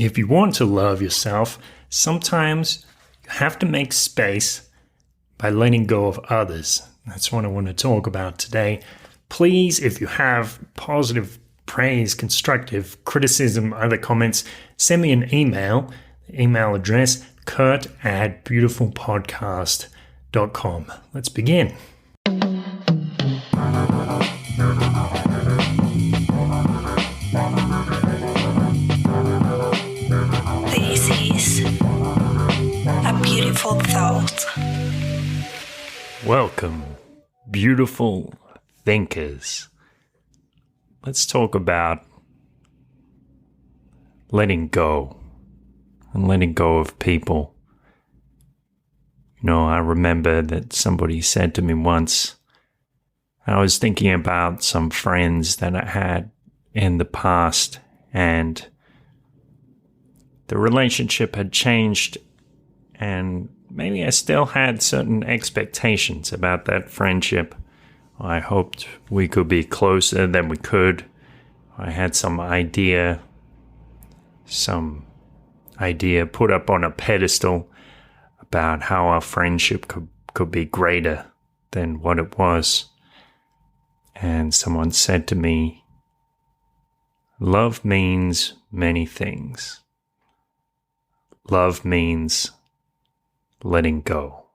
If you want to love yourself, sometimes you have to make space by letting go of others. That's what I want to talk about today. Please, if you have positive praise, constructive criticism, other comments, send me an email. The email address, kurt@beautifulpodcast.com. Let's begin. This is a beautiful thought. Welcome, beautiful thinkers. Let's talk about letting go and letting go of people. I remember that somebody said to me once, I was thinking about some friends that I had in the past, and the relationship had changed, and maybe I still had certain expectations about that friendship. I hoped we could be closer than we could. I had some idea put up on a pedestal about how our friendship could be greater than what it was. And someone said to me, love means many things. Love means letting go.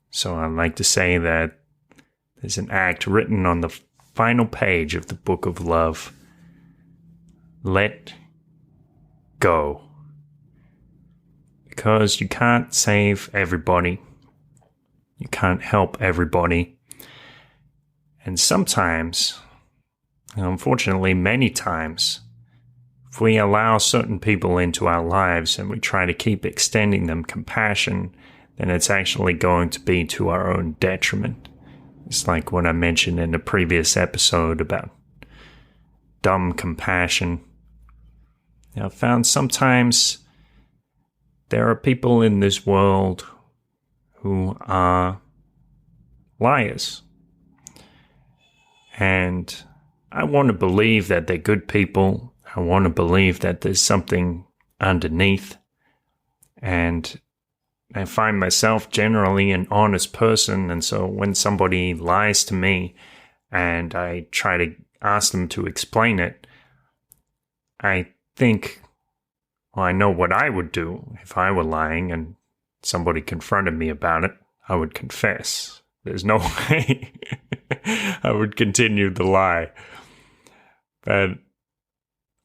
So I'd like to say that there's an act written on the final page of the book of love. Let go. Because you can't save everybody. You can't help everybody. And sometimes, unfortunately many times, if we allow certain people into our lives and we try to keep extending them compassion, then it's actually going to be to our own detriment. It's like what I mentioned in the previous episode about dumb compassion. I found sometimes there are people in this world who are liars. And I want to believe that they're good people. I want to believe that there's something underneath. And I find myself generally an honest person. And so when somebody lies to me and I try to ask them to explain it, I think, well, I know what I would do if I were lying and somebody confronted me about it. I would confess. There's no way I would continue the lie. But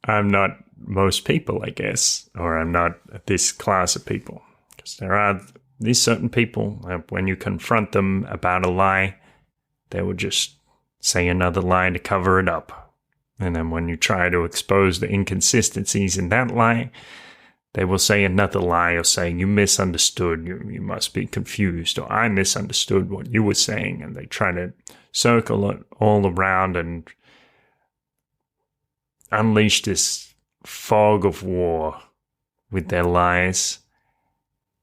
I'm not most people, I guess, or I'm not this class of people. Because there are these certain people, when you confront them about a lie, they will just say another lie to cover it up. And then when you try to expose the inconsistencies in that lie, they will say another lie or say, you misunderstood, you must be confused, or I misunderstood what you were saying. And they try to circle it all around and unleash this fog of war with their lies.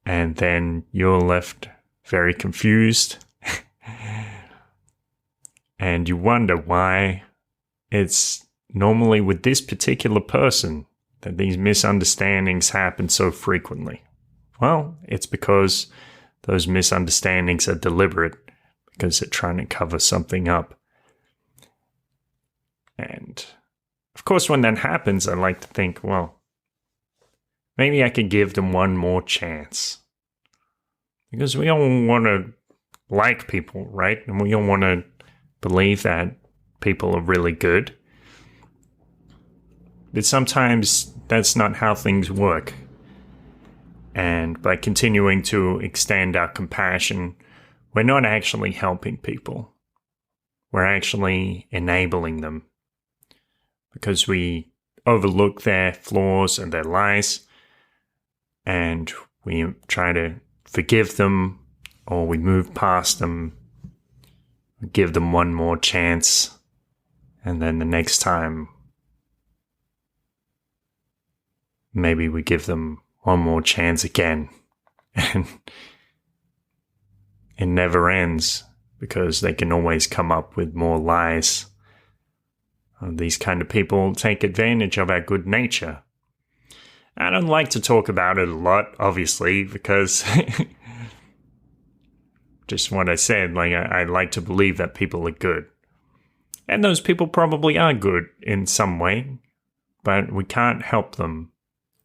And then you're left very confused. And you wonder why it's normally with this particular person that these misunderstandings happen so frequently. Well, it's because those misunderstandings are deliberate, because they're trying to cover something up. And of course, when that happens, I like to think, well, maybe I could give them one more chance. Because we all want to like people, right? And we all want to believe that people are really good. But sometimes that's not how things work. And by continuing to extend our compassion, we're not actually helping people. We're actually enabling them. Because we overlook their flaws and their lies, and we try to forgive them, or we move past them, give them one more chance, and then the next time, maybe we give them one more chance again. And it never ends, because they can always come up with more lies. These kind of people take advantage of our good nature. I don't like to talk about it a lot, obviously, because just what I said, like I like to believe that people are good. And those people probably are good in some way, but we can't help them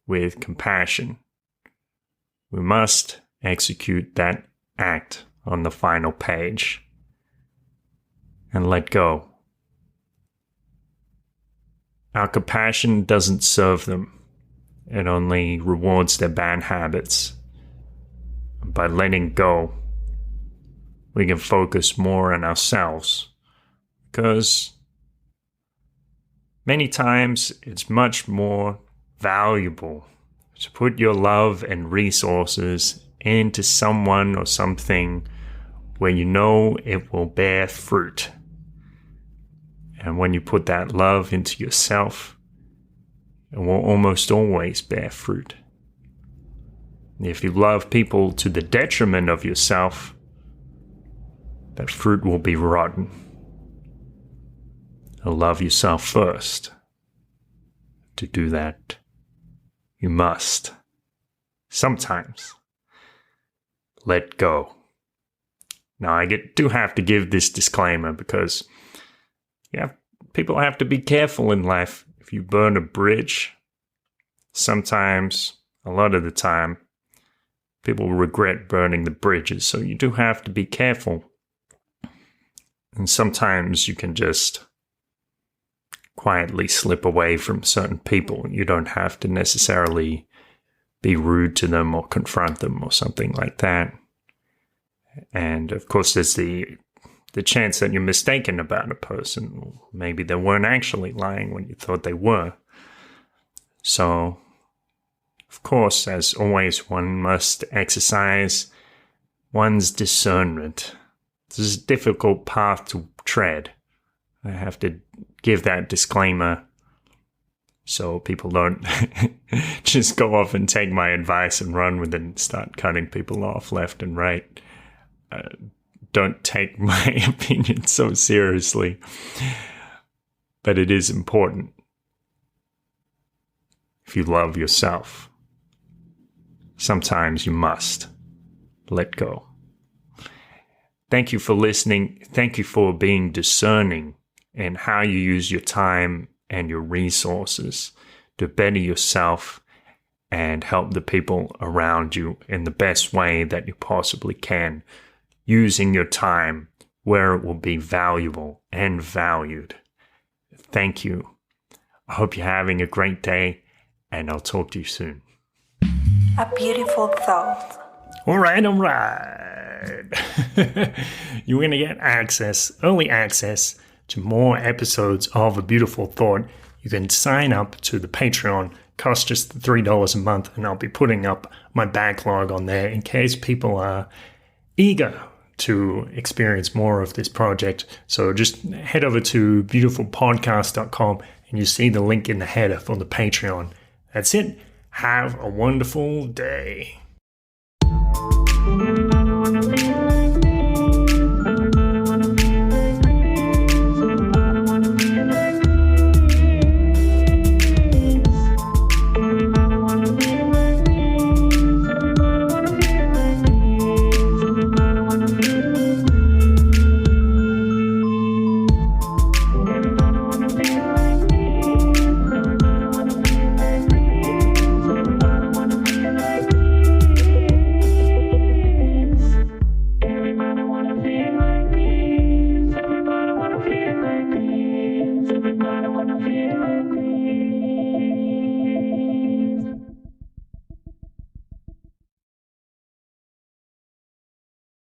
with compassion. We must execute that act on the final page and let go. Our compassion doesn't serve them. It only rewards their bad habits. By letting go, we can focus more on ourselves, because many times it's much more valuable to put your love and resources into someone or something where you know it will bear fruit. And when you put that love into yourself, it will almost always bear fruit. If you love people to the detriment of yourself, that fruit will be rotten. Love yourself first. To do that, you must sometimes let go. Now, I do have to give this disclaimer because people have to be careful in life. If you burn a bridge, sometimes, a lot of the time, people regret burning the bridges. So you do have to be careful. And sometimes you can just quietly slip away from certain people. You don't have to necessarily be rude to them or confront them or something like that. And of course, there's the chance that you're mistaken about a person. Maybe they weren't actually lying when you thought they were. So, of course, as always, one must exercise one's discernment. This is a difficult path to tread. I have to give that disclaimer so people don't just go off and take my advice and run with it and start cutting people off left and right. Don't take my opinion so seriously. But it is important. If you love yourself, sometimes you must let go. Thank you for listening. Thank you for being discerning in how you use your time and your resources to better yourself and help the people around you in the best way that you possibly can, using your time where it will be valuable and valued. Thank you. I hope you're having a great day, and I'll talk to you soon. A beautiful thought. All right. You're going to get early access to more episodes of A Beautiful Thought. You can sign up to the Patreon. Costs just $3 a month, and I'll be putting up my backlog on there in case people are eager to experience more of this project. So just head over to beautifulpodcast.com and you see the link in the header for the Patreon. That's it. Have a wonderful day.